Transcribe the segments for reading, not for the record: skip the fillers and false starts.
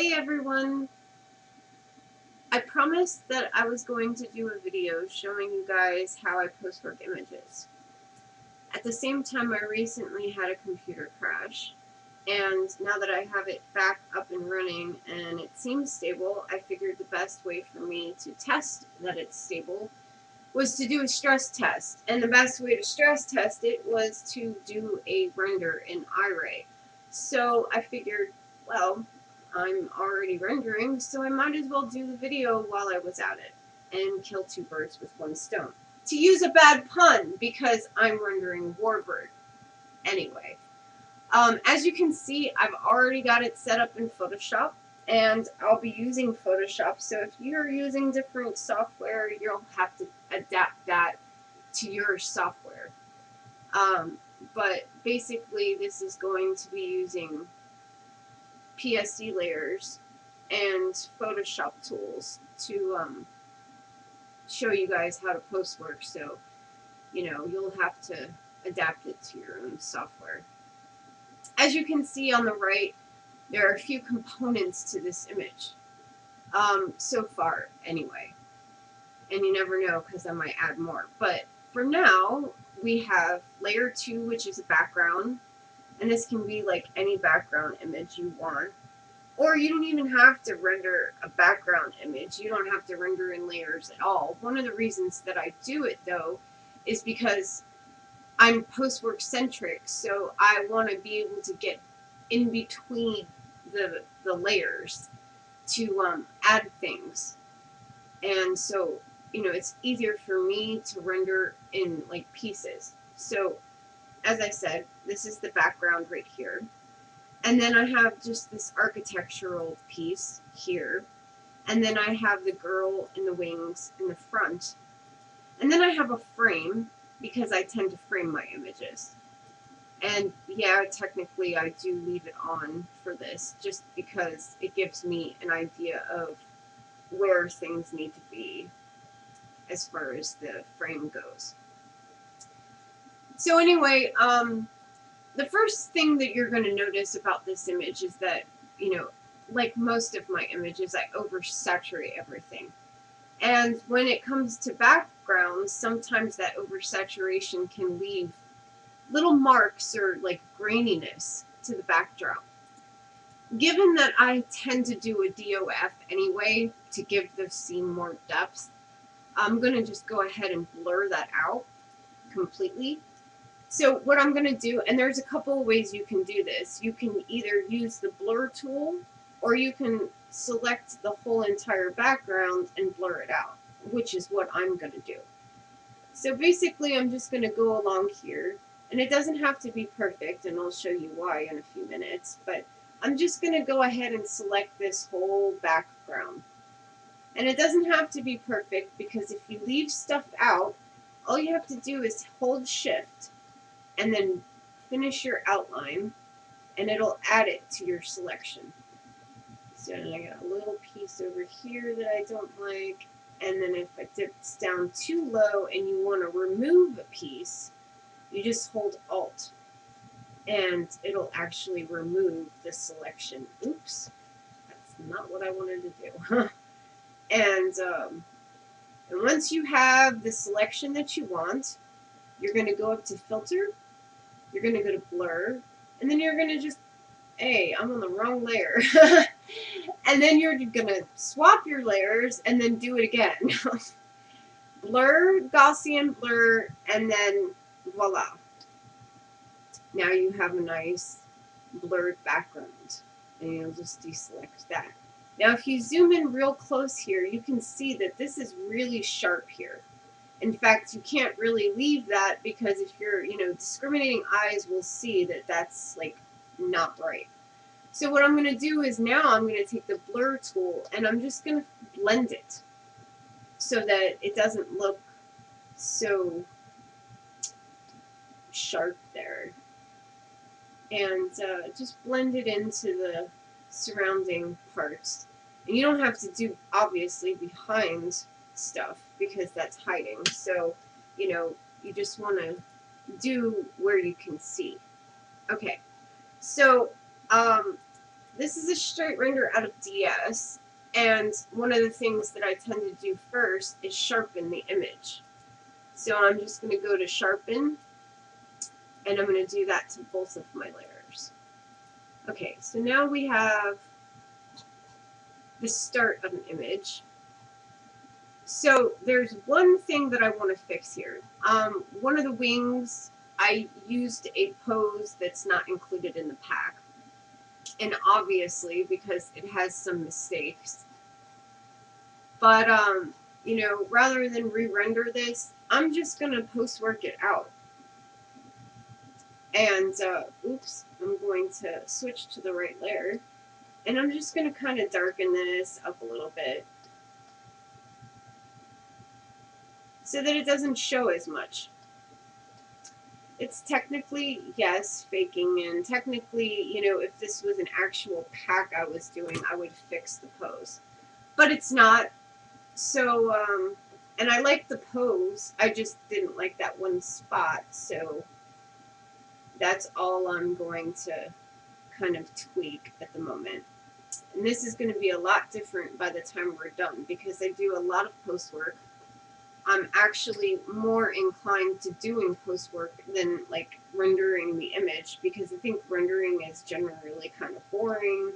Hey everyone! I promised that I was going to do a video showing you guys how I postwork images. At the same time, I recently had a computer crash, and now that I have it back up and running and it seems stable, I figured the best way for me to test that it's stable was to do a stress test. And the best way to stress test it was to do a render in Iray. So I figured, well, I'm already rendering, so I might as well do the video while I was at it and kill two birds with one stone. To use a bad pun, because I'm rendering Warbird. Anyway, as you can see, I've already got it set up in Photoshop, and I'll be using Photoshop, so if you're using different software, you'll have to adapt that to your software. But basically, this is going to be using PSD layers and Photoshop tools to show you guys how to postwork, so you'll have to adapt it to your own software. As you can see on the right, there are a few components to this image, so far anyway, and you never know because I might add more. But for now, we have layer 2, which is a background, and this can be like any background image you want. Or you don't even have to render a background image. You don't have to render in layers at all. One of the reasons that I do it, though, is because I'm postwork centric, so I want to be able to get in between the layers to add things. And so, it's easier for me to render in like pieces. So, as I said, this is the background right here. And then I have just this architectural piece here. And then I have the girl in the wings in the front. And then I have a frame, because I tend to frame my images. And yeah, technically I do leave it on for this, just because it gives me an idea of where things need to be as far as the frame goes. So anyway, the first thing that you're going to notice about this image is that, like most of my images, I oversaturate everything. And when it comes to backgrounds, sometimes that oversaturation can leave little marks or like graininess to the backdrop. Given that I tend to do a DOF anyway to give the scene more depth, I'm going to just go ahead and blur that out completely. So what I'm going to do, and there's a couple of ways you can do this. You can either use the blur tool, or you can select the whole entire background and blur it out, which is what I'm going to do. So basically, I'm just going to go along here, and it doesn't have to be perfect, and I'll show you why in a few minutes, but I'm just going to go ahead and select this whole background. And it doesn't have to be perfect, because if you leave stuff out, all you have to do is hold Shift, and then finish your outline, and it'll add it to your selection. So I got a little piece over here that I don't like, and then if it dips down too low and you want to remove a piece, you just hold Alt, and it'll actually remove the selection. Oops, that's not what I wanted to do. And once you have the selection that you want, you're going to go up to Filter, you're going to go to Blur, and then you're going to just, hey, I'm on the wrong layer. And then you're going to swap your layers and then do it again. Blur, Gaussian blur, and then voila. Now you have a nice blurred background, and you'll just deselect that. Now if you zoom in real close here, you can see that this is really sharp here. In fact, you can't really leave that, because if you're, discriminating eyes will see that that's like not right. So what I'm going to do is now I'm going to take the blur tool and I'm just going to blend it so that it doesn't look so sharp there. And just blend it into the surrounding parts. And you don't have to do, obviously, behind stuff, because that's hiding. So, you just want to do where you can see. Okay, so this is a straight render out of DS, and one of the things that I tend to do first is sharpen the image. So I'm just going to go to sharpen, and I'm going to do that to both of my layers. Okay, so now we have the start of an image. So there's one thing that I want to fix here. One of the wings, I used a pose that's not included in the pack. And obviously, because it has some mistakes. But, you know, rather than re-render this, I'm just going to post-work it out. And, oops, I'm going to switch to the right layer. And I'm just going to kind of darken this up a little bit, so that it doesn't show as much. It's technically, yes, faking, and technically, you know, if this was an actual pack I was doing, I would fix the pose. But it's not. So, and I like the pose, I just didn't like that one spot, so that's all I'm going to kind of tweak at the moment. And this is going to be a lot different by the time we're done, because I do a lot of post work. I'm actually more inclined to doing post work than like rendering the image, because I think rendering is generally kind of boring.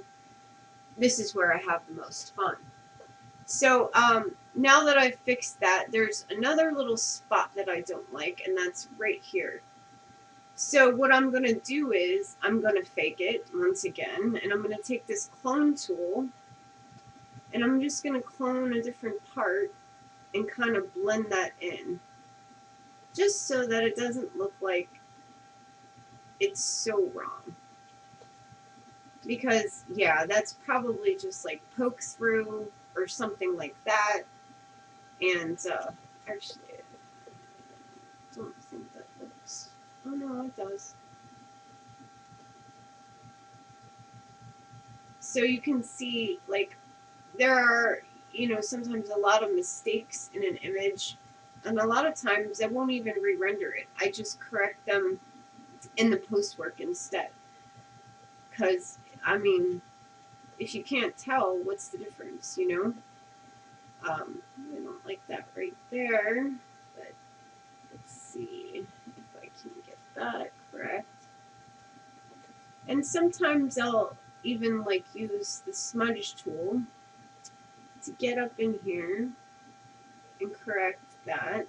This is where I have the most fun. So now that I've fixed that, there's another little spot that I don't like, and that's right here. So what I'm going to do is I'm going to fake it once again, and I'm going to take this clone tool, and I'm just going to clone a different part and kind of blend that in, just so that it doesn't look like it's so wrong. Because, yeah, that's probably just like poke through or something like that. And, actually, I don't think that looks, oh no, it does. So you can see, like, there are, you know, sometimes a lot of mistakes in an image, and a lot of times I won't even re-render it. I just correct them in the post work instead. Because, I mean, if you can't tell, what's the difference, you know? I don't like that right there, but let's see if I can get that correct. And sometimes I'll even like use the smudge tool to get up in here and correct that.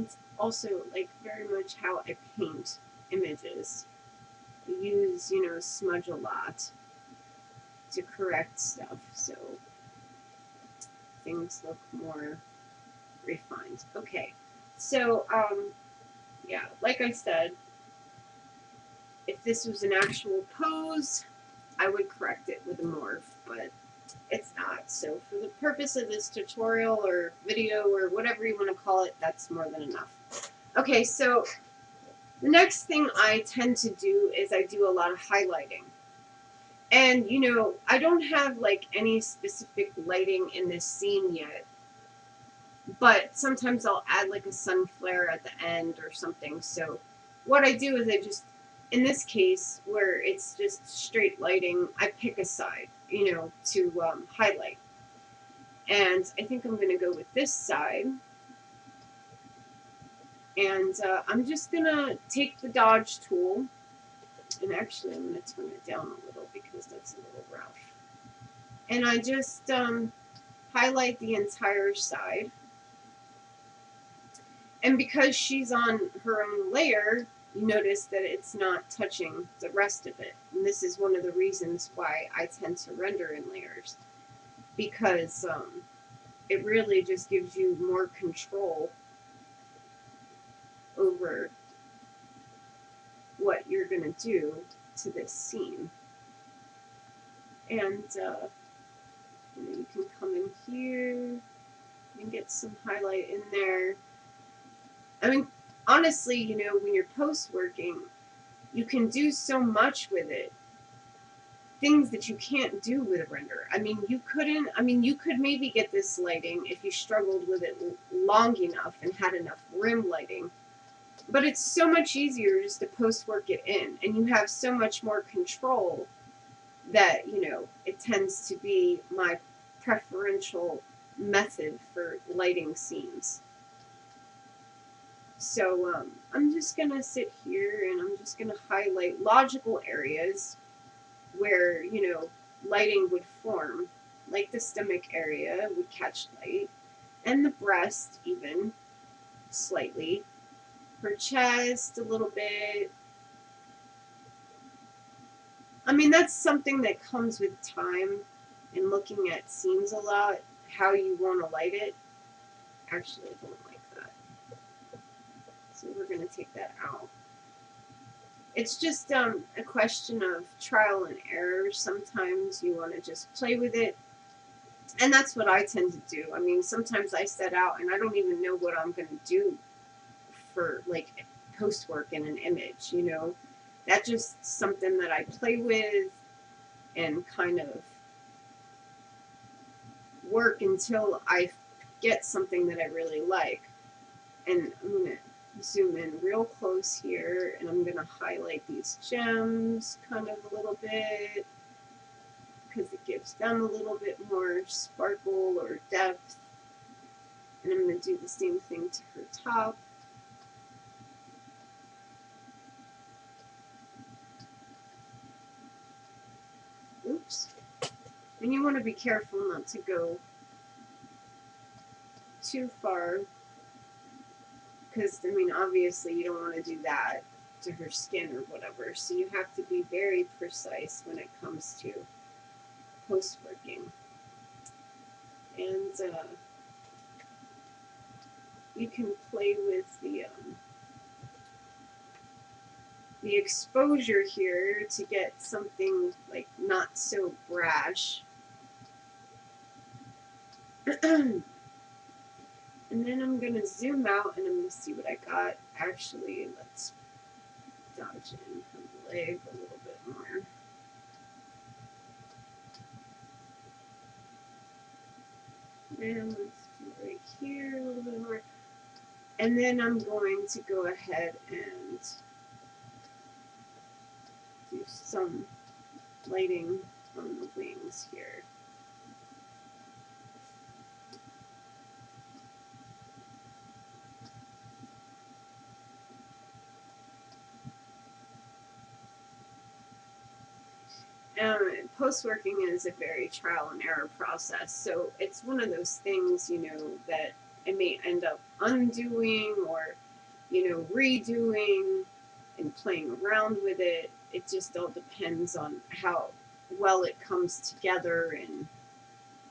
It's also like very much how I paint images. I use, you know, smudge a lot to correct stuff, so things look more refined. Okay, so yeah, like I said, if this was an actual pose, I would correct it with a morph, but it's not. So for the purpose of this tutorial or video or whatever you want to call it, that's more than enough. Okay, so the next thing I tend to do is I do a lot of highlighting. And, you know, I don't have like any specific lighting in this scene yet, but sometimes I'll add like a sun flare at the end or something. So what I do is I just, in this case where it's just straight lighting, I pick a side, you know, to highlight. And I think I'm going to go with this side. And I'm just going to take the dodge tool, and actually I'm going to turn it down a little because that's a little rough. And I just highlight the entire side. And because she's on her own layer, you notice that it's not touching the rest of it. And this is one of the reasons why I tend to render in layers, because it really just gives you more control over what you're going to do to this scene. And you can come in here and get some highlight in there. I mean, honestly, you know, when you're post working, you can do so much with it. Things that you can't do with a render. I mean, you could maybe get this lighting if you struggled with it long enough and had enough rim lighting. But it's so much easier just to post-work it in, and you have so much more control that, you know, it tends to be my preferential method for lighting scenes. So I'm just going to sit here and I'm just going to highlight logical areas where, you know, lighting would form, like the stomach area would catch light, and the breast even slightly, her chest a little bit. I mean, that's something that comes with time and looking at scenes a lot, how you want to light it. Actually, I don't like that. So we're going to take that out. It's just a question of trial and error. Sometimes you want to just play with it. And that's what I tend to do. I mean, sometimes I set out and I don't even know what I'm going to do for, like, post work in an image, you know. That's just something that I play with and kind of work until I get something that I really like. And I'm going to zoom in real close here, and I'm going to highlight these gems kind of a little bit because it gives them a little bit more sparkle or depth. And I'm going to do the same thing to her top. Oops. And you want to be careful not to go too far because, I mean, obviously you don't want to do that to her skin or whatever. So you have to be very precise when it comes to post-working. And you can play with the exposure here to get something like not so brash. And then I'm going to zoom out and I'm going to see what I got. Actually, let's dodge in her leg a little bit more. And let's do right here a little bit more. And then I'm going to go ahead and do some lighting on the wings here. Post-working is a very trial and error process, so it's one of those things, you know, that I may end up undoing or, you know, redoing and playing around with it. It just all depends on how well it comes together and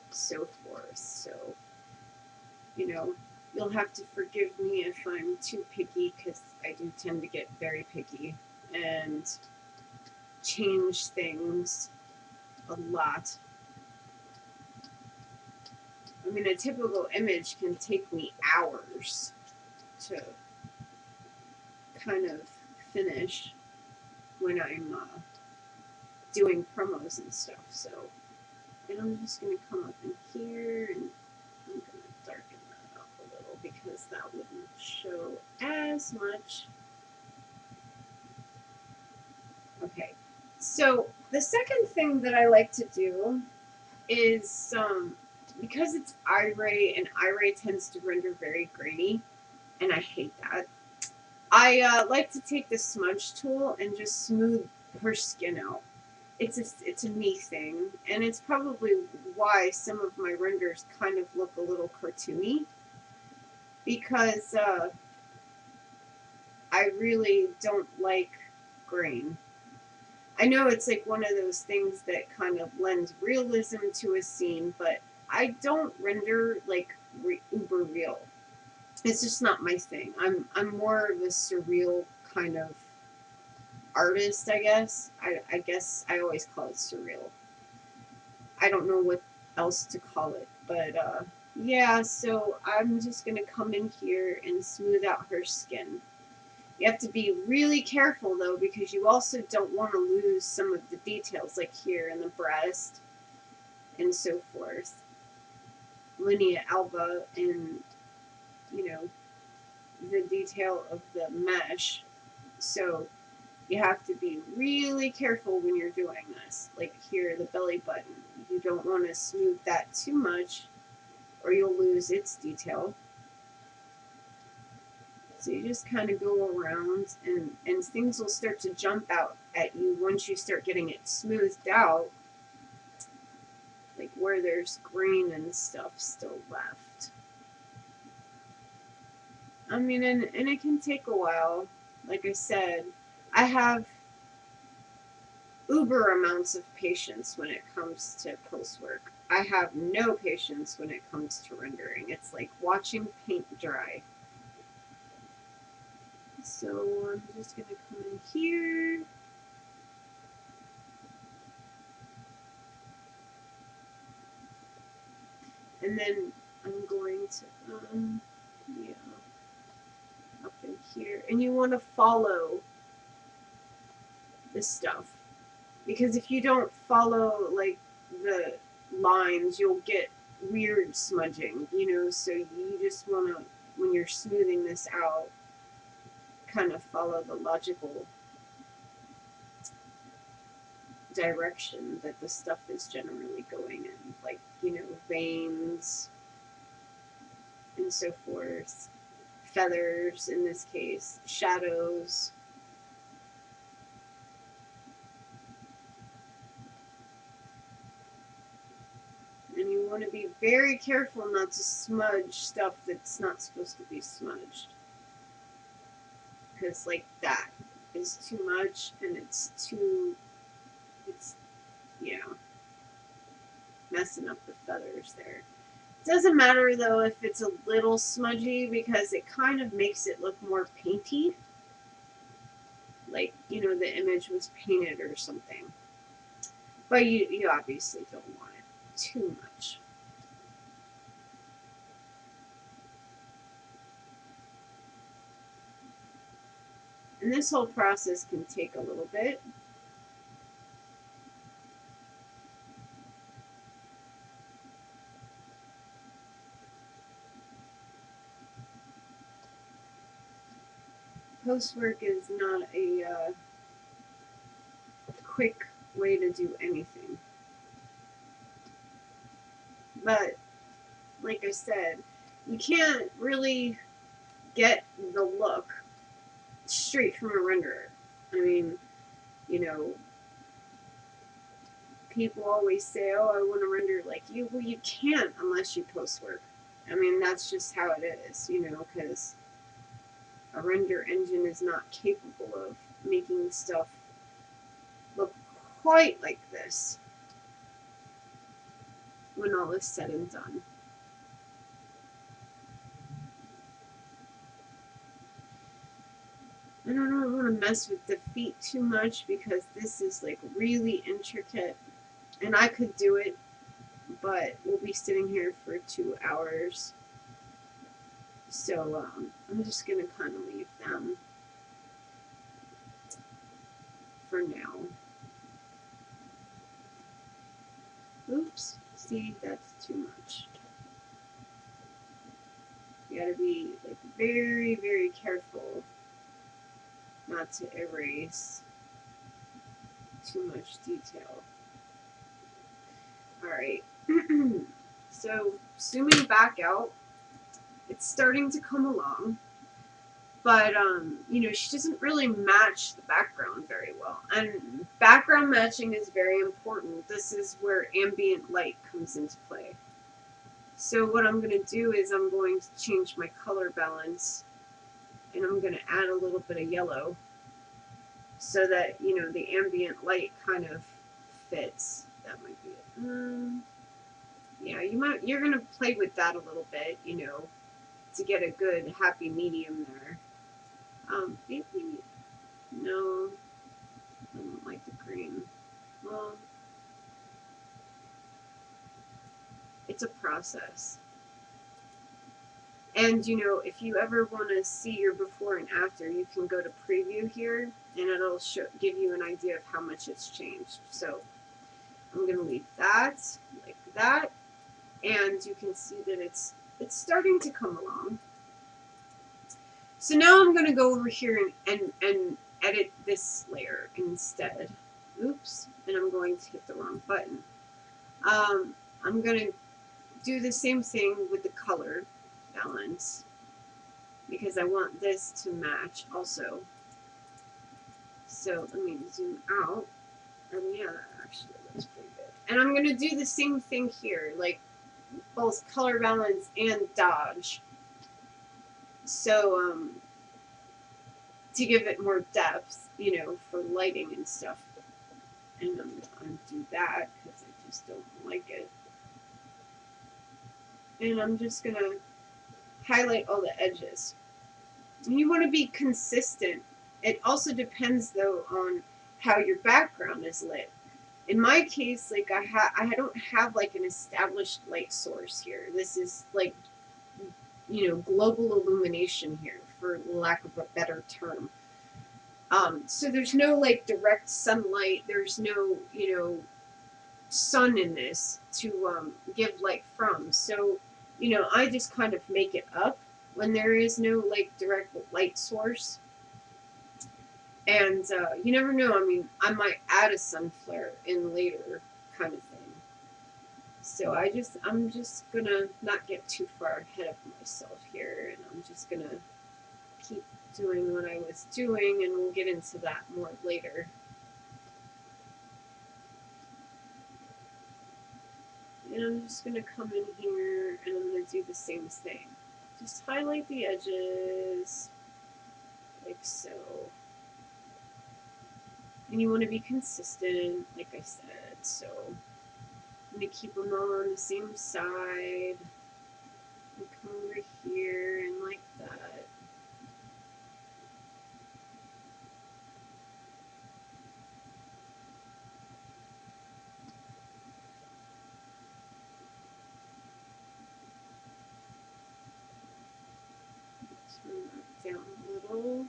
so forth. So, you know, you'll have to forgive me if I'm too picky, because I do tend to get very picky and change things a lot. I mean, a typical image can take me hours to kind of finish when I'm doing promos and stuff. So, and I'm just going to come up in here and I'm going to darken that up a little because that wouldn't show as much. Okay, so the second thing that I like to do is because it's Iray and Iray tends to render very grainy, and I hate that. I like to take the smudge tool and just smooth her skin out. It's a me thing, and it's probably why some of my renders kind of look a little cartoony, because I really don't like grain. I know it's like one of those things that kind of lends realism to a scene, but I don't render like uber real. It's just not my thing. I'm more of a surreal kind of artist, I guess. I guess I always call it surreal. I don't know what else to call it, but yeah, so I'm just gonna come in here and smooth out her skin. You have to be really careful though, because you also don't want to lose some of the details, like here in the breast and so forth. Linea alba and, you know, the detail of the mesh. So you have to be really careful when you're doing this. Like here, the belly button. You don't want to smooth that too much or you'll lose its detail. So you just kind of go around and things will start to jump out at you once you start getting it smoothed out, like where there's grain and stuff still left. I mean, and it can take a while. Like I said, I have uber amounts of patience when it comes to post work. I have no patience when it comes to rendering. It's like watching paint dry. So I'm just going to come in here. And then I'm going to, yeah, up in here. And you want to follow this stuff. Because if you don't follow, like, the lines, you'll get weird smudging, you know? So you just want to, when you're smoothing this out, kind of follow the logical direction that the stuff is generally going in. Like, you know, veins and so forth. Feathers, in this case, shadows. And you want to be very careful not to smudge stuff that's not supposed to be smudged. Because, like, that is too much and it's, you know, messing up the feathers there. It doesn't matter, though, if it's a little smudgy because it kind of makes it look more painty. Like, you know, the image was painted or something. But you obviously don't want it too much. And this whole process can take a little bit. Postwork is not a quick way to do anything. But, like I said, you can't really get the look straight from a renderer. I mean, you know, people always say, oh, I want to render like you. Well, you can't unless you postwork. I mean, that's just how it is, you know, because a render engine is not capable of making stuff look quite like this when all is said and done. I don't want to mess with the feet too much because this is like really intricate and I could do it, but we'll be sitting here for 2 hours. So I'm just going to kind of leave them for now. Oops, see, that's too much. You gotta be like very, very careful not to erase too much detail. Alright, so zooming back out, it's starting to come along, but you know, she doesn't really match the background very well. And background matching is very important. This is where ambient light comes into play. So what I'm going to do is I'm going to change my color balance and I'm going to add a little bit of yellow so that, you know, the ambient light kind of fits. That might be it. Yeah, you're going to play with that a little bit, you know, to get a good happy medium there. Maybe, no, I don't like the green. Well, it's a process. And, you know, if you ever want to see your before and after, you can go to preview here, and it'll give you an idea of how much it's changed. So I'm going to leave that like that, and you can see that it's starting to come along. So now I'm going to go over here and edit this layer instead. Oops, and I'm going to hit the wrong button. I'm going to do the same thing with the color balance because I want this to match also. So let me zoom out, and yeah, that actually looks pretty good. And I'm going to do the same thing here, like both color balance and dodge. So to give it more depth, you know, for lighting and stuff. And I'm going to undo that because I just don't like it. And I'm just going to highlight all the edges. And you want to be consistent. It also depends, though, on how your background is lit. In my case, like I don't have like an established light source here. This is like, you know, global illumination here, for lack of a better term. So there's no like direct sunlight. There's no, you know, sun in this to give light from. So, you know, I just kind of make it up when there is no like direct light source. And you never know. I mean, I might add a sun flare in later, kind of thing. So I'm just gonna not get too far ahead of myself here, and I'm just gonna keep doing what I was doing, and we'll get into that more later. And I'm just going to come in here and I'm going to do the same thing. Just highlight the edges, like so. And you want to be consistent, like I said. So I'm going to keep them all on the same side. And come over here and like that. Turn that down a little.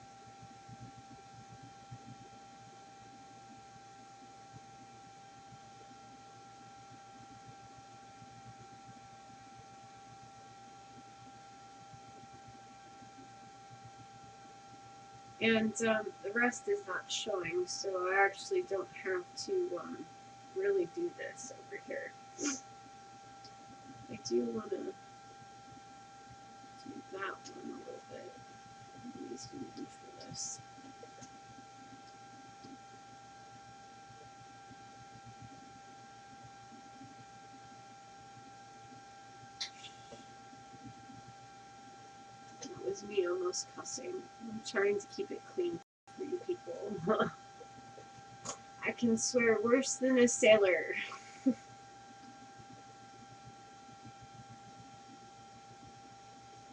And the rest is not showing, so I actually don't have to really do this over here. I do want to do that one a little bit. Let me zoom in for this. That was me almost cussing. I'm trying to keep it clean for you people. I can swear worse than a sailor.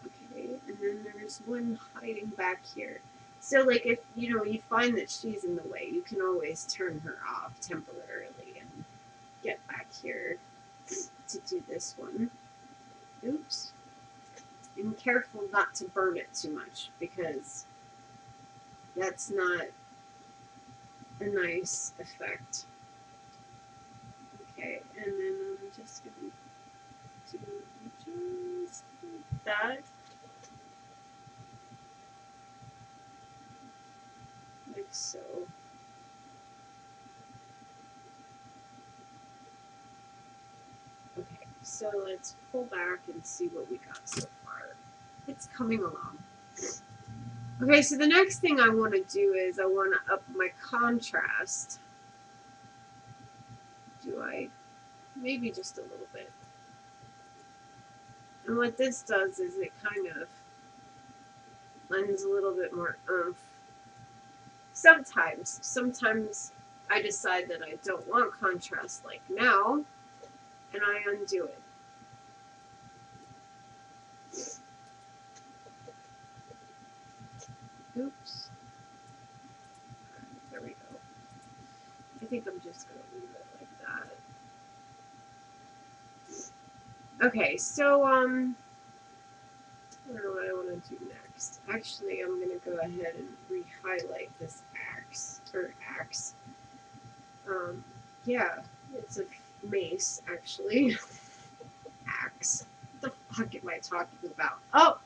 Okay, and then there's one hiding back here. So, like, if you know you find that she's in the way, you can always turn her off temporarily and get back here to do this one. Oops. And careful not to burn it too much because that's not a nice effect. Okay, and then I'm just going to do just like that. Like so. Okay, so let's pull back and see what we got so far. It's coming along. Okay, so the next thing I want to do is I want to up my contrast. Do I? Maybe just a little bit. And what this does is it kind of lends a little bit more oomph. Sometimes I decide that I don't want contrast like now, and I undo it. Oops. There we go. I think I'm just going to leave it like that. Okay, so, I don't know what I want to do next. Actually, I'm going to go ahead and re-highlight this axe. Yeah, it's a mace, actually. Axe. What the fuck am I talking about? Oh!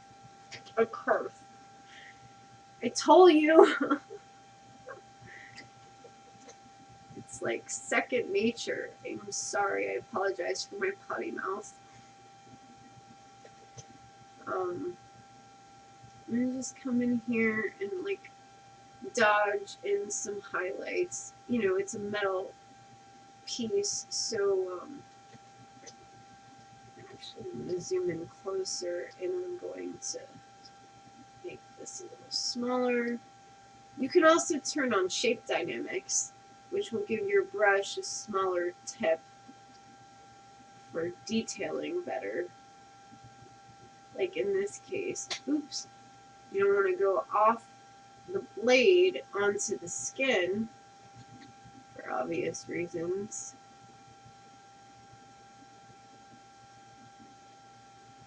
A curve. I told you. It's like second nature. I'm sorry. I apologize for my potty mouth. I'm gonna just come in here and like dodge in some highlights. You know, it's a metal piece, so actually I'm gonna zoom in closer and I'm going to make this a little smaller. You can also turn on shape dynamics, which will give your brush a smaller tip for detailing better. Like in this case, oops, you don't want to go off the blade onto the skin for obvious reasons.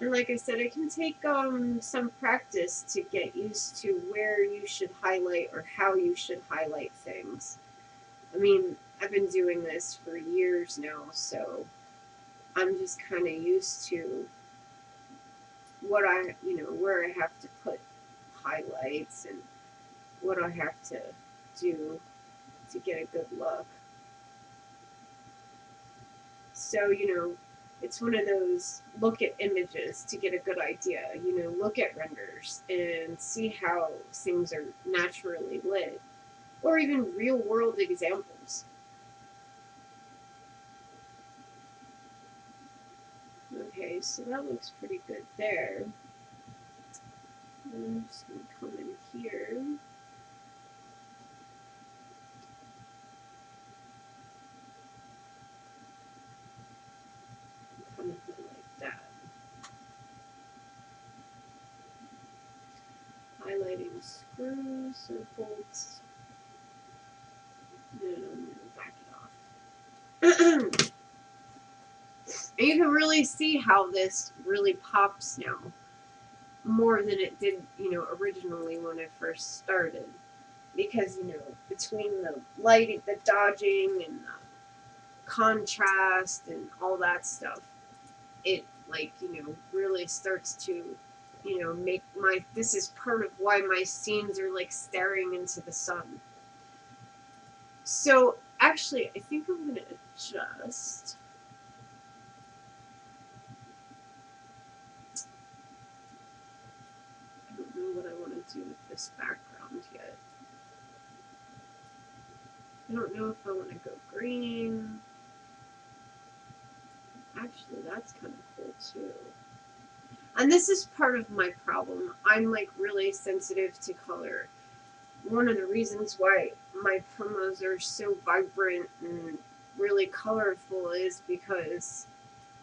And like I said, it can take some practice to get used to where you should highlight or how you should highlight things. I mean, I've been doing this for years now, so I'm just kind of used to what where I have to put highlights and what I have to do to get a good look. So, it's one of those look at images to get a good idea. Look at renders and see how things are naturally lit, or even real world examples. Okay, so that looks pretty good there. I'm just going to come in here. Kind of like that. Highlighting screws or bolts. And I'm going to back it off. And you can really see how this really pops now, more than it did, originally when I first started. Because, between the lighting, the dodging, and the contrast, and all that stuff, it, really starts to, make this is part of why my scenes are, like, staring into the sun. So, actually, I think I'm going to adjust. I don't know what I want to do with this background yet. I don't know if I want to go green. Actually, that's kind of cool too. And this is part of my problem. I'm like really sensitive to color. One of the reasons why my promos are so vibrant and really colorful is because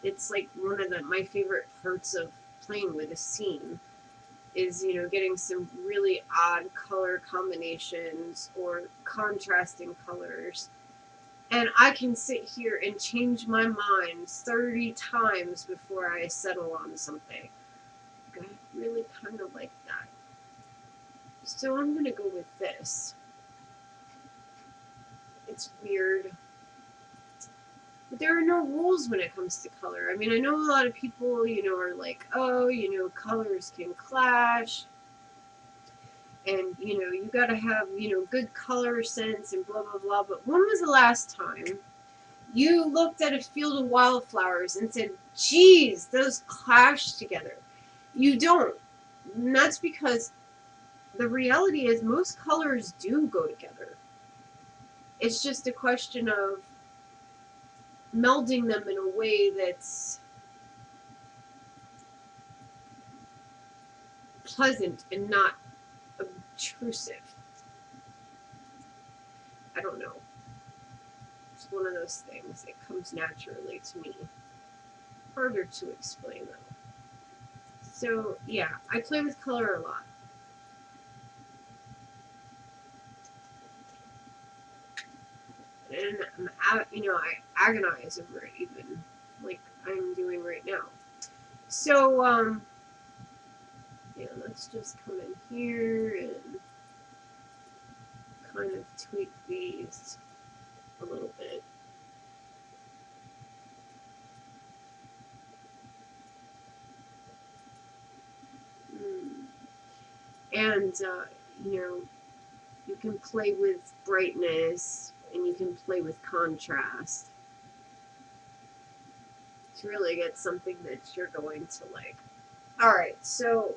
it's like one of my favorite parts of playing with a scene is, getting some really odd color combinations or contrasting colors. And I can sit here and change my mind 30 times before I settle on something. I really kind of like that. So I'm going to go with this. It's weird. But there are no rules when it comes to color. I mean, I know a lot of people, are like, oh, colors can clash. And, you got to have, good color sense and blah, blah, blah. But when was the last time you looked at a field of wildflowers and said, geez, those clash together? You don't. And that's because the reality is most colors do go together. It's just a question of melding them in a way that's pleasant and not obtrusive. I don't know. It's one of those things. It comes naturally to me. Harder to explain though. So yeah, I play with color a lot. And I agonize over it even, like I'm doing right now. So yeah, let's just come in here and kind of tweak these a little bit. And you know, you can play with brightness and you can play with contrast to really get something that you're going to like. Alright, so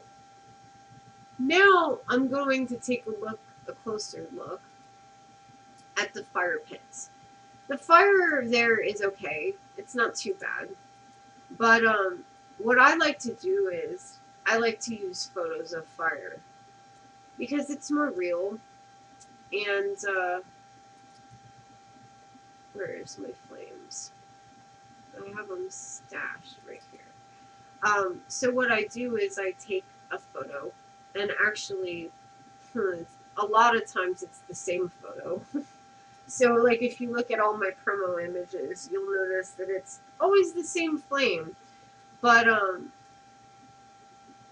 now I'm going to take a closer look at the fire pits. The fire there is okay. It's not too bad. But what I like to do is I like to use photos of fire because it's more real. And where's my flames? I have them stashed right here. So what I do is I take a photo, and actually, a lot of times it's the same photo. So, like, if you look at all my promo images, you'll notice that it's always the same flame. But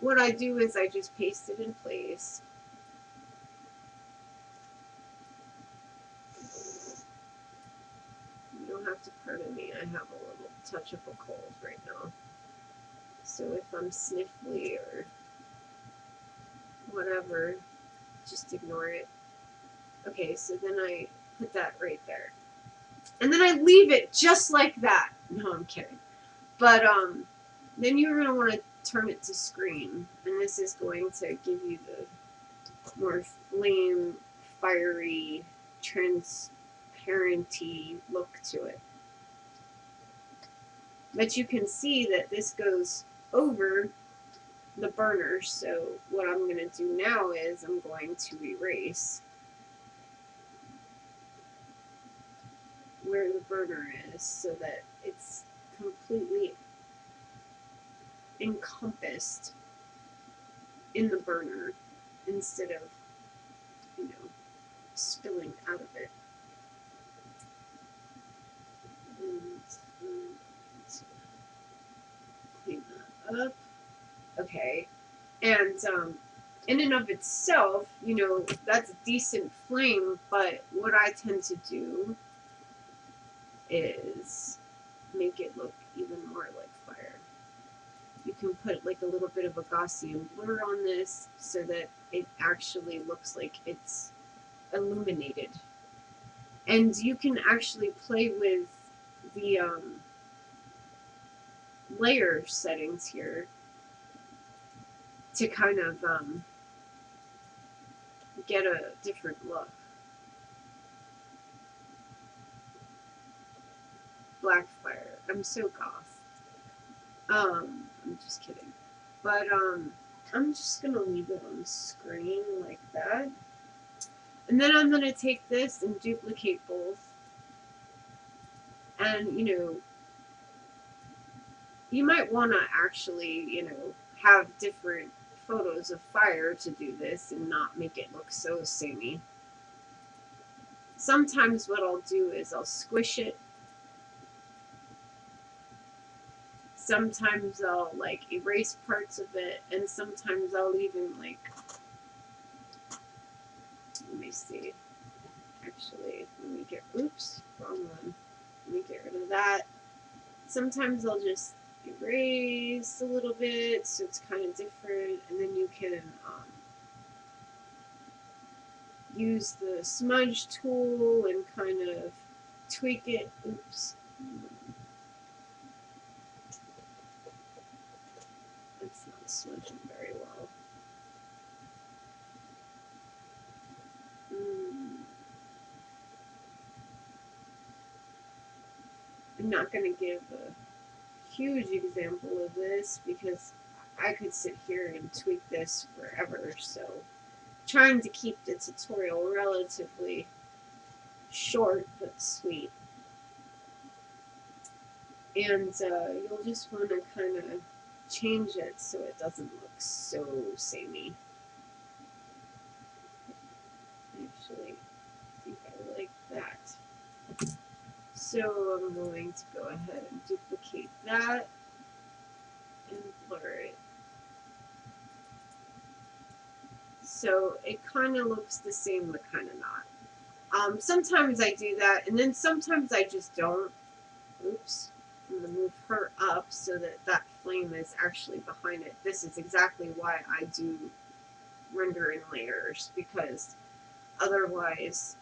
what I do is I just paste it in place. You don't have to pardon me. I have a little touch of a cold right now. So if I'm sniffly or whatever, just ignore it. Okay, so then I put that right there. And then I leave it just like that. No, I'm kidding. But then you're going to want to turn it to screen. And this is going to give you the more flame, fiery, transparency look to it. But you can see that this goes over the burner. So what I'm going to do now is I'm going to erase where the burner is so that it's completely encompassed in the burner instead of, you know, spilling out of it. And clean that up. Okay. And in and of itself, you know, that's a decent flame, but what I tend to do is make it look even more like fire. You can put like a little bit of a Gaussian blur on this so that it actually looks like it's illuminated. And you can actually play with the layer settings here to kind of get a different look. Black fire. I'm so goth. I'm just kidding. But I'm just gonna leave it on the screen like that. And then I'm gonna take this and duplicate both. And you know, you might wanna actually, you know, have different photos of fire to do this and not make it look so samey. Sometimes what I'll do is I'll squish it. Sometimes I'll like erase parts of it, and sometimes I'll even like, let me see. Actually, let me get, oops, wrong one. Let me get rid of that. Sometimes I'll just erase a little bit so it's kind of different, and then you can use the smudge tool and kind of tweak it. Oops. It's not smudging very well. I'm not going to give a huge example of this because I could sit here and tweak this forever, so trying to keep the tutorial relatively short but sweet. And you'll just want to kind of change it so it doesn't look so samey. Actually, I think I like that. So I'm going to go ahead and duplicate that and blur it. So it kind of looks the same, but kind of not. Sometimes I do that, and then sometimes I just don't. Oops. I'm going to move her up so that that flame is actually behind it. This is exactly why I do render in layers, because otherwise,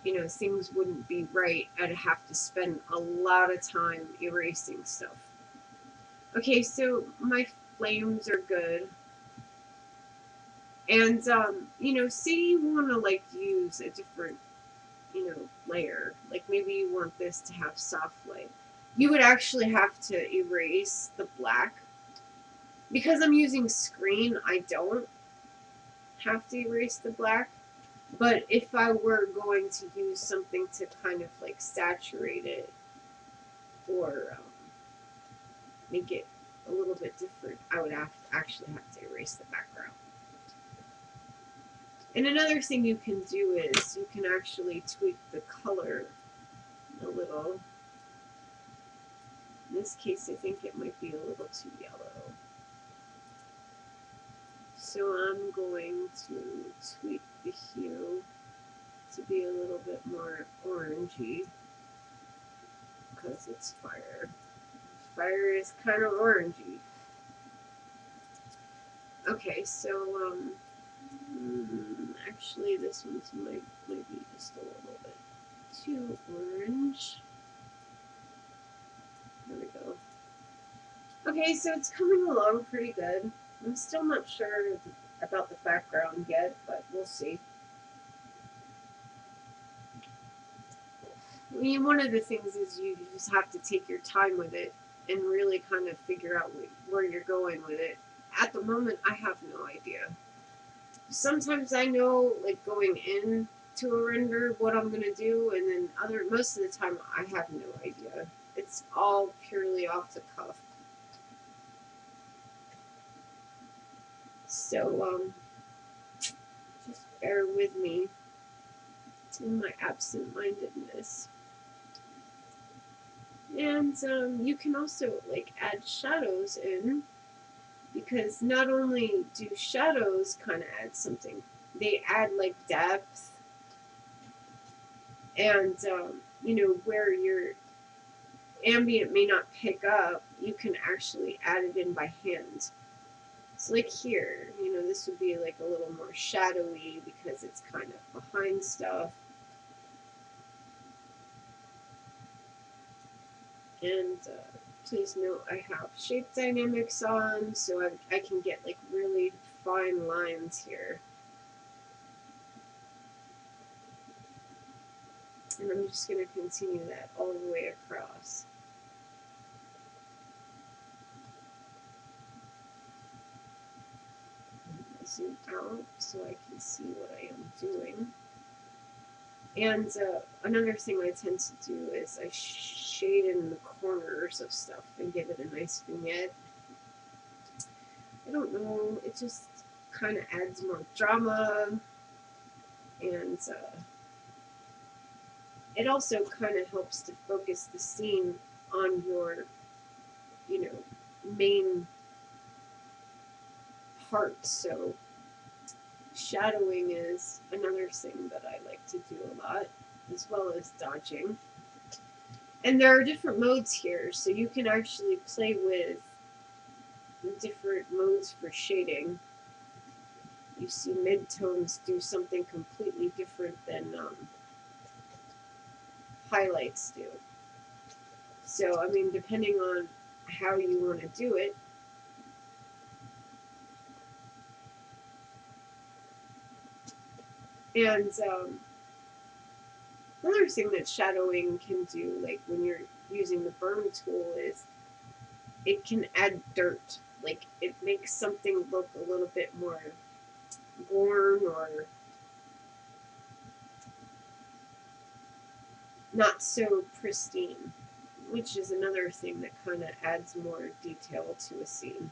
you know, things wouldn't be right. I'd have to spend a lot of time erasing stuff. Okay, so my flames are good. And, you know, say you want to, like, use a different, you know, layer. Like, maybe you want this to have soft light. You would actually have to erase the black. Because I'm using screen, I don't have to erase the black. But if I were going to use something to kind of, like, saturate it or make it a little bit different, I would actually have to erase the background. And another thing you can do is you can actually tweak the color a little. In this case, I think it might be a little too yellow. So I'm going to tweak the hue to be a little bit more orangey because it's fire. Fire is kind of orangey. Okay, so actually this one's might be just a little bit too orange. There we go. Okay, so it's coming along pretty good. I'm still not sure about the background yet, but we'll see. I mean, one of the things is you just have to take your time with it and really kind of figure out where you're going with it. At the moment, I have no idea. Sometimes I know, like, going in to a render what I'm going to do, and then most of the time I have no idea. It's all purely off the cuff. So, just bear with me in my absent-mindedness. And you can also, like, add shadows in, because not only do shadows kind of add something, they add, like, depth, and you know, where your ambient may not pick up, you can actually add it in by hand. So, like here, you know, this would be like a little more shadowy because it's kind of behind stuff. And please note I have shape dynamics on, so I can get, like, really fine lines here. And I'm just going to continue that all the way across. Zoom out so I can see what I am doing. And another thing I tend to do is I shade in the corners of stuff and give it a nice vignette. I don't know, it just kind of adds more drama, and it also kind of helps to focus the scene on your, you know, main part. So shadowing is another thing that I like to do a lot, as well as dodging. And there are different modes here, so you can actually play with different modes for shading. You see midtones do something completely different than highlights do. So, I mean, depending on how you want to do it, and another thing that shadowing can do, like when you're using the burn tool, is it can add dirt. Like, it makes something look a little bit more worn or not so pristine, which is another thing that kind of adds more detail to a scene.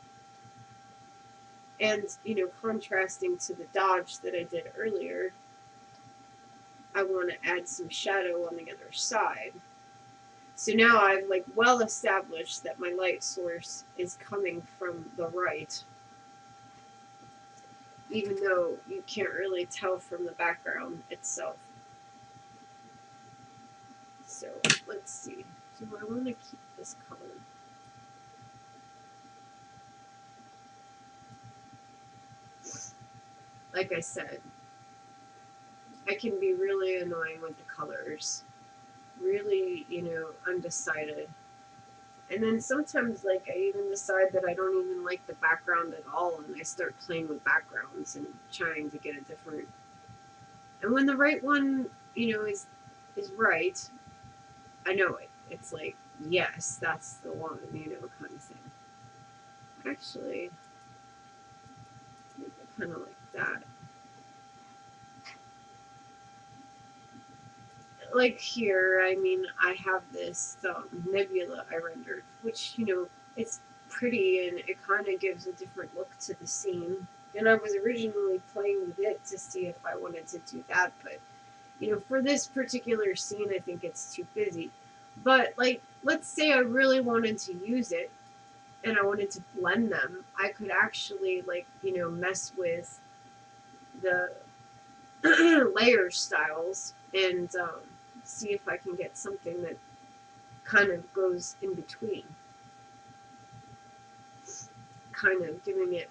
And, you know, contrasting to the dodge that I did earlier, I want to add some shadow on the other side. So now I've, like, well established that my light source is coming from the right, even though you can't really tell from the background itself. So let's see. Do I want to keep this color? like I said, I can be really annoying with the colors. Really, undecided. And then sometimes, like, I even decide that I don't even like the background at all, and I start playing with backgrounds and trying to get a different. And when the right one, is right, I know it. It's like, yes, that's the one, kind of thing. Actually, I kind of like that. Like here, I mean, I have this nebula I rendered, which, it's pretty and it kind of gives a different look to the scene. And I was originally playing with it to see if I wanted to do that, but, for this particular scene, I think it's too busy. But, like, let's say I really wanted to use it and I wanted to blend them, I could actually, like, mess with the layer styles and see if I can get something that kind of goes in between, kind of giving it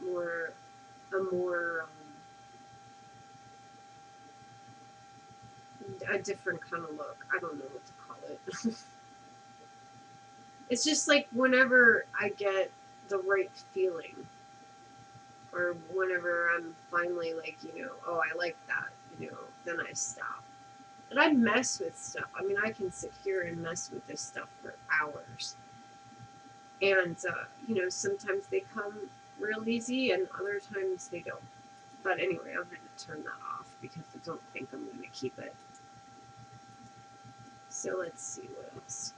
a different kind of look. I don't know what to call it. It's just like whenever I get the right feeling, or whenever I'm finally like, oh, I like that, then I stop. And I mess with stuff. I mean, I can sit here and mess with this stuff for hours. And, sometimes they come real easy and other times they don't. But anyway, I'm going to turn that off because I don't think I'm going to keep it. So let's see what else.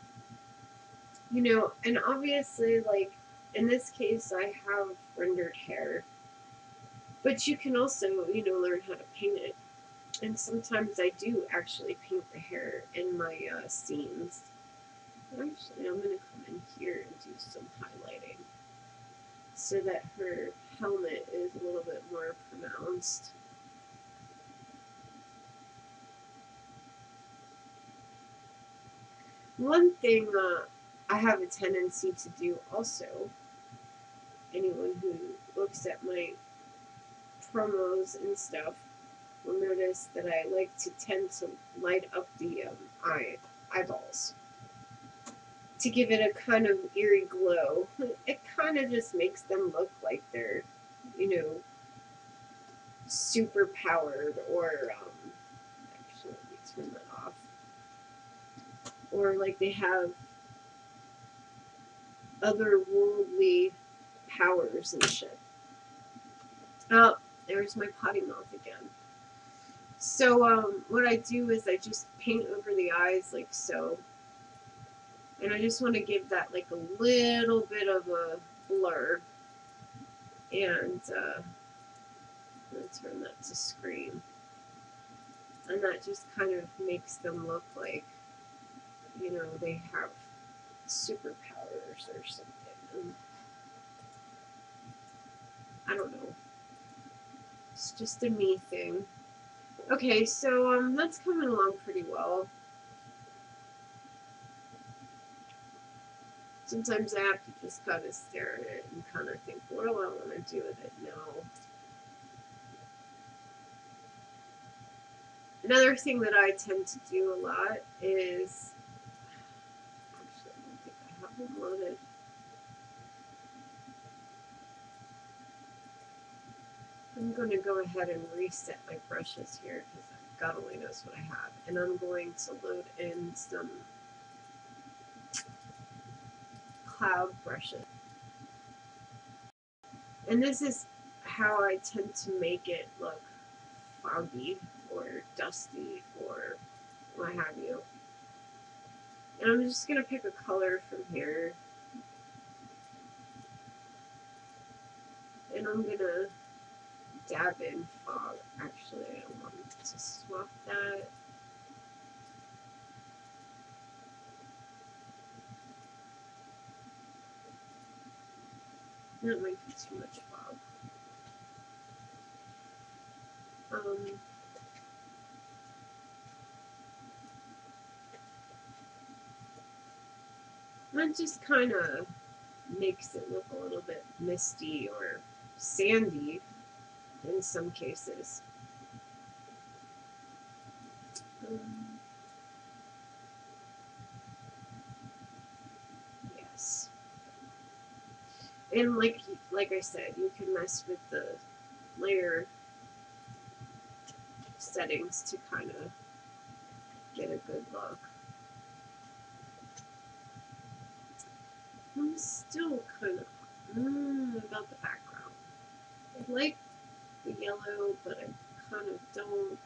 And obviously, like, in this case, I have rendered hair. But you can also, learn how to paint it. And sometimes I do actually paint the hair in my scenes. Actually, I'm going to come in here and do some highlighting so that her helmet is a little bit more pronounced. One thing I have a tendency to do also, anyone who looks at my promos and stuff will notice that I like to tend to light up the eyeballs to give it a kind of eerie glow. It kind of just makes them look like they're, super powered, or actually, let me turn that off. Or like they have otherworldly powers and shit. Oh, there's my potty mouth again. So what I do is I just paint over the eyes like so. And I just want to give that like a little bit of a blur. And I'm going to turn that to screen. And that just kind of makes them look like, they have superpowers or something. And I don't know. It's just a me thing. Okay, so that's coming along pretty well. Sometimes I have to just kind of stare at it and kind of think, what do I want to do with it now? Another thing that I tend to do a lot is, actually, I don't think I have them loaded. I'm going to go ahead and reset my brushes here because God only knows what I have. And I'm going to load in some cloud brushes. And this is how I tend to make it look foggy or dusty or what have you. And I'm just going to pick a color from here. And I'm going to dab in fog. Actually, I want to swap that. That might be too much fog. That just kind of makes it look a little bit misty or sandy in some cases. Yes. And like I said, you can mess with the layer settings to kind of get a good look. I'm still kind of about the background. I like the yellow, but I kind of don't.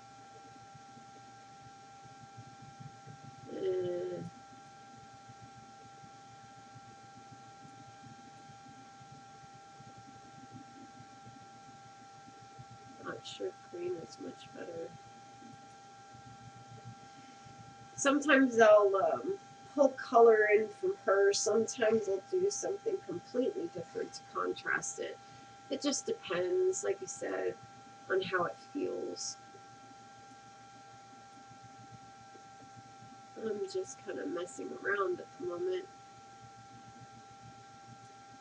Not sure green is much better. Sometimes I'll pull color in from her. Sometimes I'll do something completely different to contrast it. It just depends, like I said, on how it feels. I'm just kind of messing around at the moment.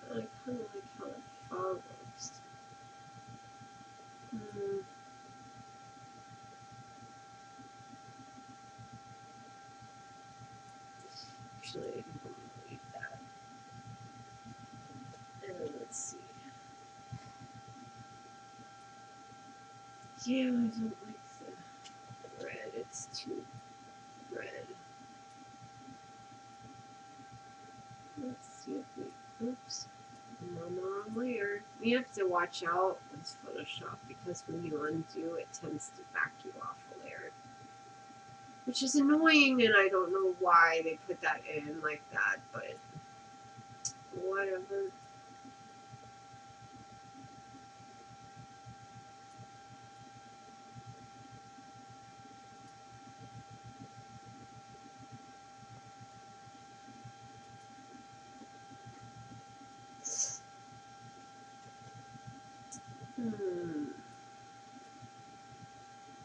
I kind of like how the fog looks. Actually, I think I'm going to leave that. And let's see. Yeah, I don't like the red. It's too red. Let's see if we, oops, I'm on the wrong layer. You have to watch out with Photoshop because when you undo, it tends to back you off a layer. Which is annoying, and I don't know why they put that in like that, but whatever.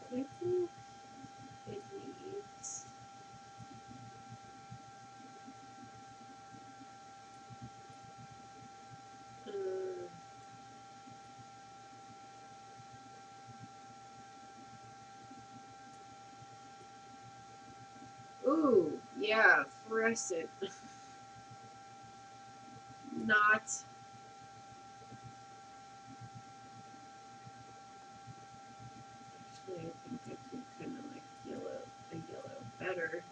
I think it needs. Ooh, yeah, fluorescent. Not. Actually, I think I could kind of like the yellow better.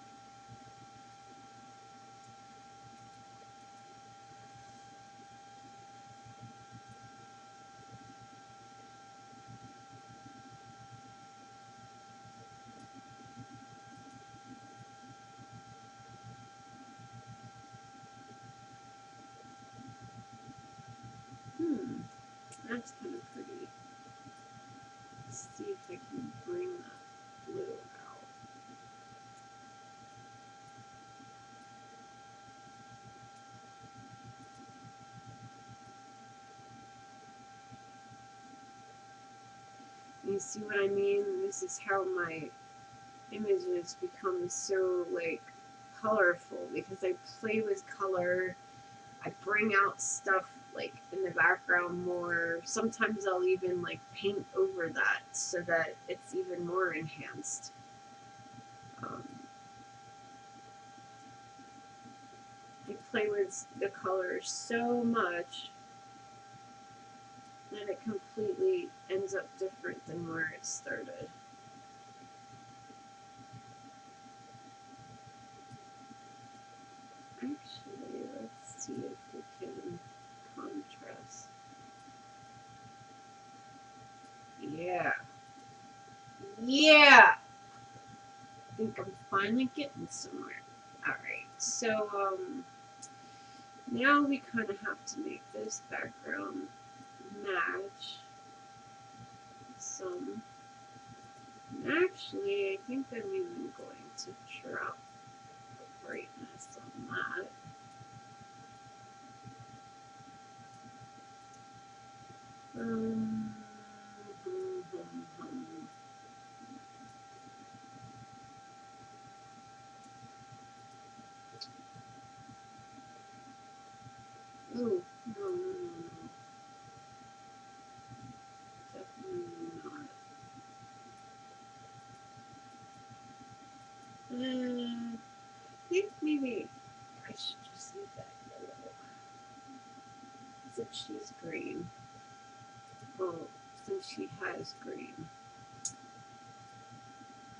That's kind of pretty. Let's see if I can bring that blue out. You see what I mean? This is how my images become so like colorful because I play with color. I bring out stuff like in the background more. Sometimes I'll even like paint over that so that it's even more enhanced. I play with the colors so much that it completely ends up different than where it started. Actually, let's see if we can contrast. Yeah. Yeah! I think I'm finally getting somewhere. Alright, so now we kind of have to make this background match some. Actually, I think I'm even going to drop the brightness on that. Ooh, no. Definitely I think maybe I should just leave that yellow. Since she's green. Well, since she has green.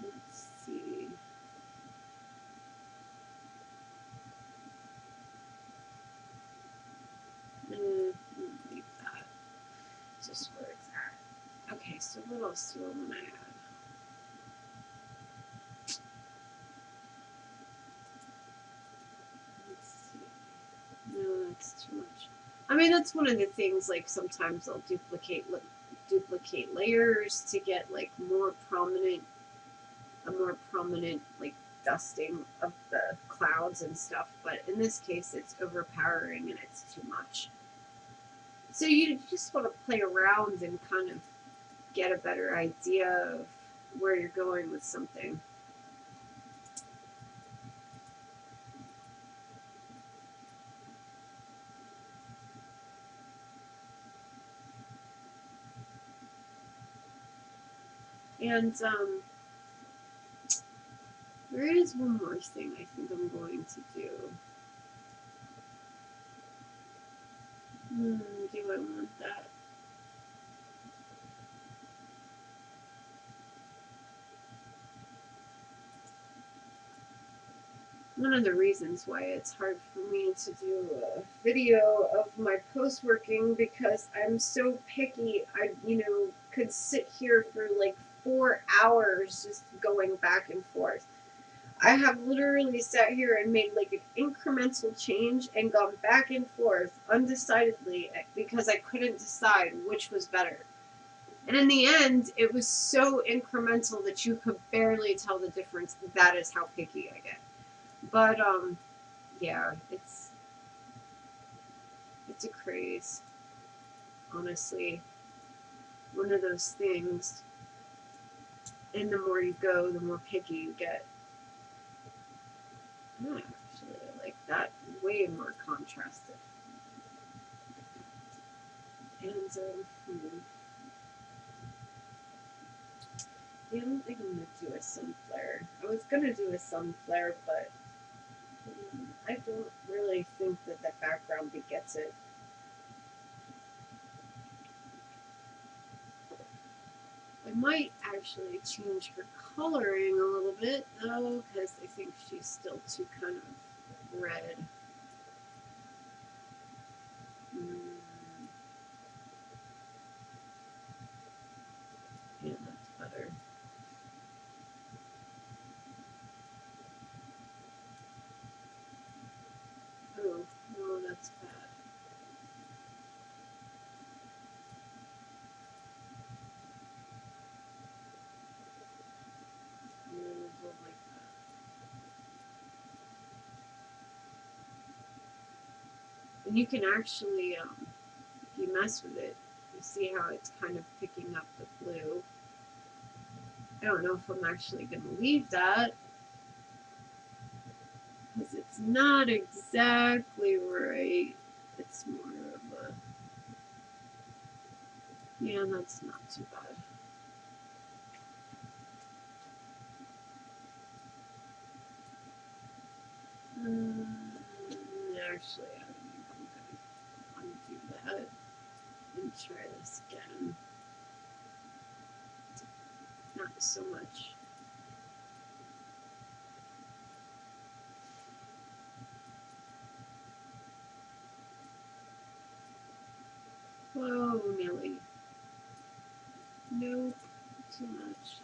Let's see. Leave that just where it's at. Okay, so what else do I want to add? Let's see. No, that's too much. I mean, that's one of the things, like, sometimes I'll duplicate layers to get, like, a more prominent, like, dusting of the clouds and stuff, but in this case, it's overpowering and it's too much. So you just want to play around and kind of get a better idea of where you're going with something. And there is one more thing I think I'm going to do. Do I want that? One of the reasons why it's hard for me to do a video of my postworking, because I'm so picky. I, could sit here for like 4 hours just going back and forth. I have literally sat here and made like an incremental change and gone back and forth undecidedly because I couldn't decide which was better. And in the end, it was so incremental that you could barely tell the difference. That is how picky I get. But yeah, it's a craze. Honestly, one of those things. And the more you go, the more picky you get. Actually, I like that way more contrasted. And yeah, I don't think I'm gonna do a sun flare. I was gonna do a sun flare, but I don't really think that the background begets it. I might actually change her coloring a little bit, though, because I think she's still too kind of red. Yeah, that's better. Oh, no, that's bad. No, I don't like that. And you can actually, if you mess with it, you see how it's kind of picking up the blue. I don't know if I'm actually going to leave that, because it's not exactly right. It's more of a, yeah, that's not too bad. Actually, I think I'm going to undo that and try this again. Not so much. Whoa, Millie. Nope, too much.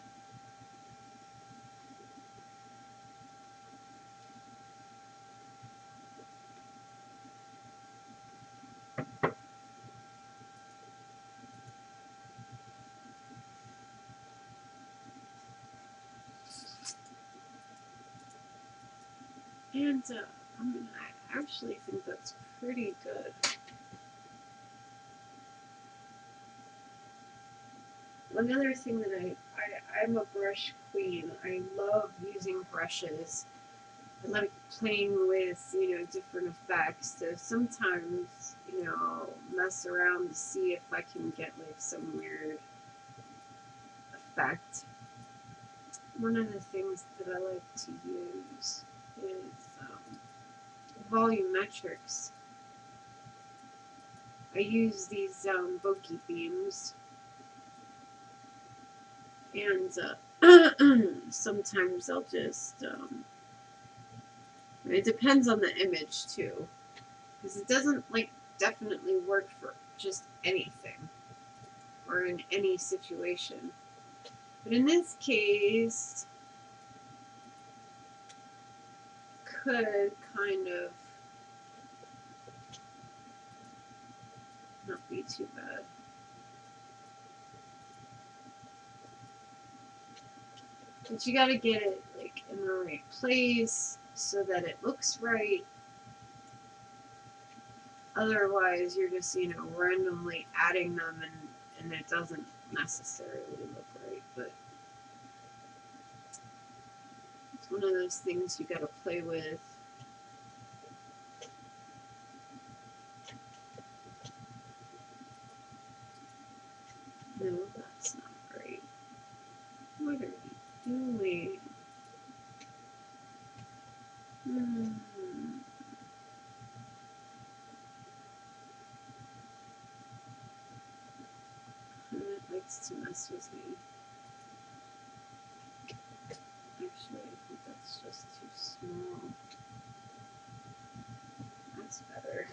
And I actually think that's pretty good. Another thing that I'm a brush queen. I love using brushes. I like playing with, different effects. So sometimes, I'll mess around to see if I can get like some weird effect. one of the things that I like to use is volumetrics. I use these bokeh beams, and sometimes I'll just, it depends on the image too, because it doesn't like definitely work for just anything or in any situation. But in this case, could kind of not be too bad. But you gotta get it like in the right place so that it looks right. Otherwise, you're just, randomly adding them and it doesn't necessarily look right. But it's one of those things you gotta play with. No, that's not right. What are you doing? It likes to mess with me. Actually, I think that's just too small. That's better.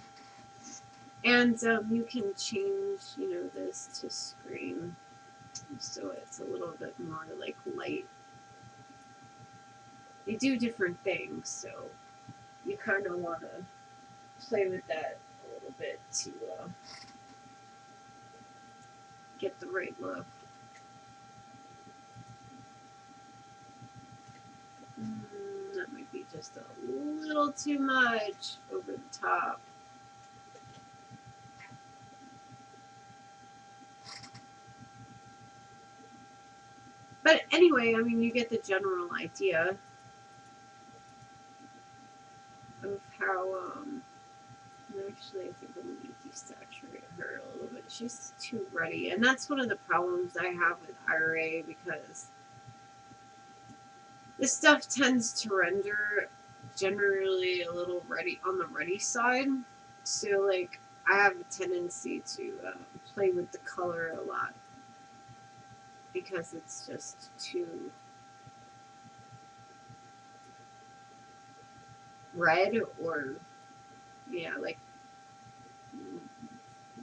And you can change, this to screen, so it's a little bit more like light. They do different things, so you kind of want to play with that a little bit to get the right look. That might be just a little too much over the top. But anyway, I mean, you get the general idea of how, actually, I think I'm going to desaturate her a little bit. She's too ruddy. And that's one of the problems I have with IRA, because this stuff tends to render generally a little ruddy on the ruddy side. So, like, I have a tendency to play with the color a lot because it's just too red or, yeah, like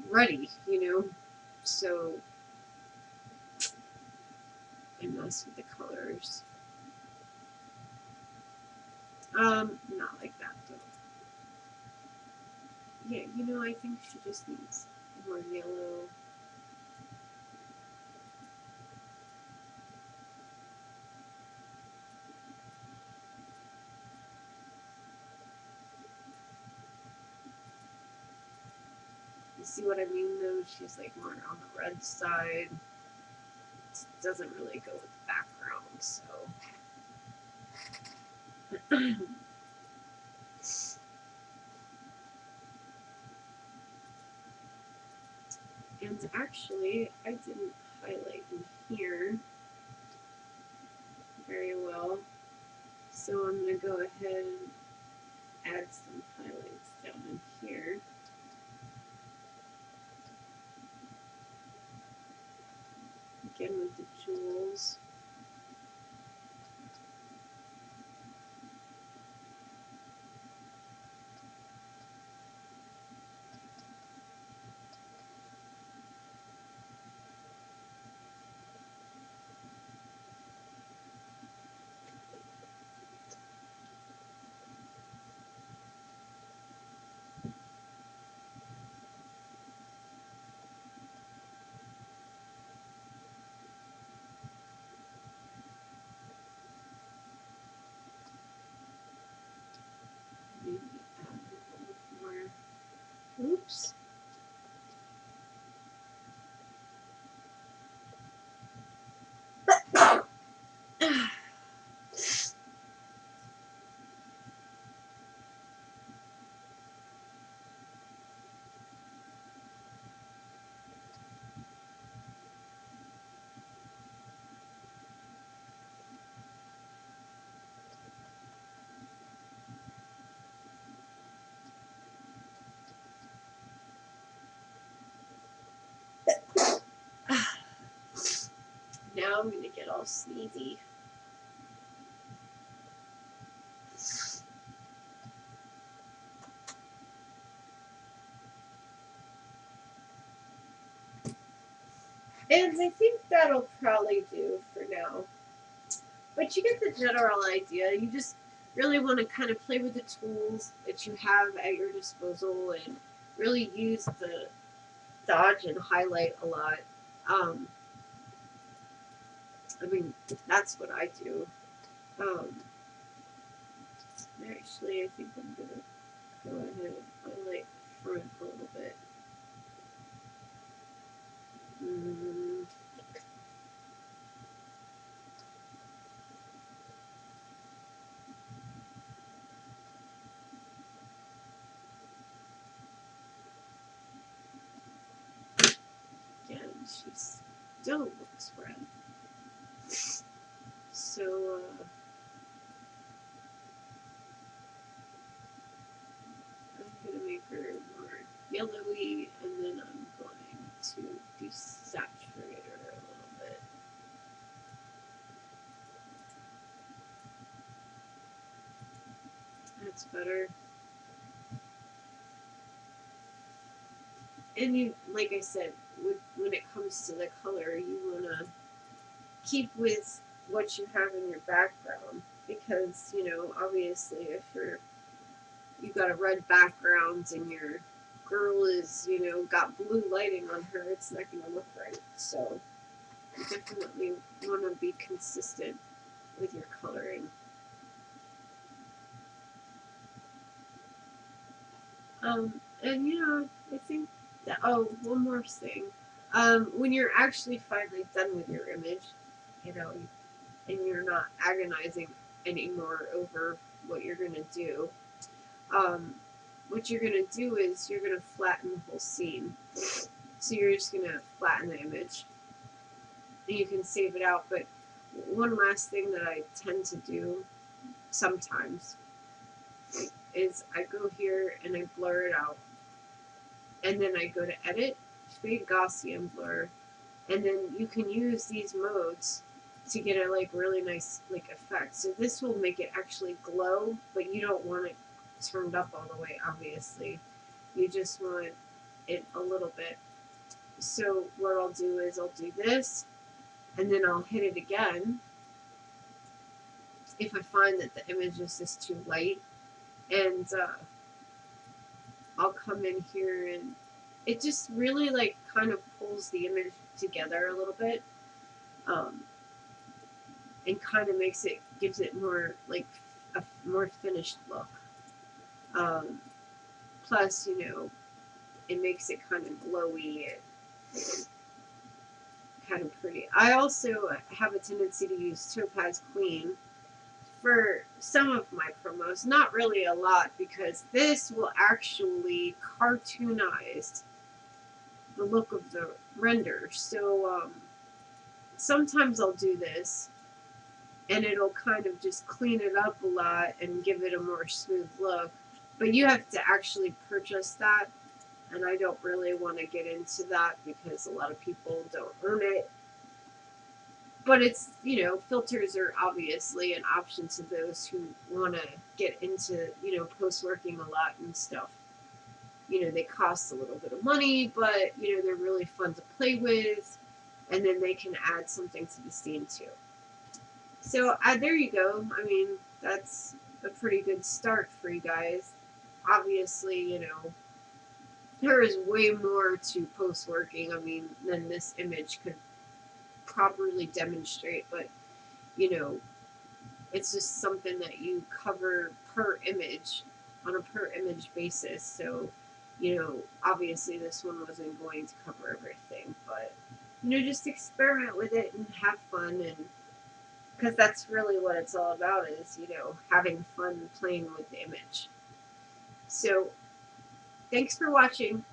ruddy, So I mess with the colors. Not like that though. Yeah, I think she just needs more yellow. You see what I mean though? She's like more on the red side. It doesn't really go with the background, so. And actually, I didn't highlight in here very well. So I'm going to go ahead and add some highlights down in here. Again with the jewels. Maybe add a little more. Oops. Now I'm gonna get all sneezy. And I think that'll probably do for now. But you get the general idea. You just really want to kind of play with the tools that you have at your disposal and really use the dodge and highlight a lot. Um, I mean, that's what I do. Um, Actually, I think I'm going to go ahead and highlight front a little bit. Mm. Again, she still looks red. So, I'm going to make her more yellowy, and then I'm going to desaturate her a little bit. That's better. And you, like I said, when it comes to the color, you want to keep with what you have in your background because, you know, obviously if you've got a red background and your girl is, you know, got blue lighting on her, it's not going to look right. So you definitely want to be consistent with your coloring. And you know, I think that, oh, one more thing. When you're actually finally done with your image, you know, and you're not agonizing anymore over what you're going to do, what you're going to do is you're going to flatten the whole scene. So you're just going to flatten the image. And you can save it out. But one last thing that I tend to do sometimes is I go here and I blur it out. And then I go to edit, fade Gaussian blur, and then you can use these modes to get a like really nice like effect. So this will make it actually glow, but you don't want it turned up all the way, obviously. You just want it a little bit. So what I'll do is I'll do this, and then I'll hit it again if I find that the image is just too light, and I'll come in here and it just really like kind of pulls the image together a little bit. And kind of gives it more like a more finished look. Um, Plus, you know, it makes it kind of glowy and kind of pretty. I also have a tendency to use Topaz Queen for some of my promos, not really a lot, because this will actually cartoonize the look of the render. So sometimes I'll do this and it'll kind of just clean it up a lot and give it a more smooth look. But you have to actually purchase that, and I don't really want to get into that because a lot of people don't own it. But it's, you know, filters are obviously an option to those who want to get into, you know, post-working a lot and stuff. You know, they cost a little bit of money, but, you know, they're really fun to play with, and then they can add something to the scene too. So there you go. I mean, that's a pretty good start for you guys. Obviously, you know, there is way more to post-working, I mean, than this image could properly demonstrate, but, you know, it's just something that you cover per image on a per image basis. So, you know, obviously this one wasn't going to cover everything, but, you know, just experiment with it and have fun, and because that's really what it's all about, is, you know, having fun playing with the image. So thanks for watching.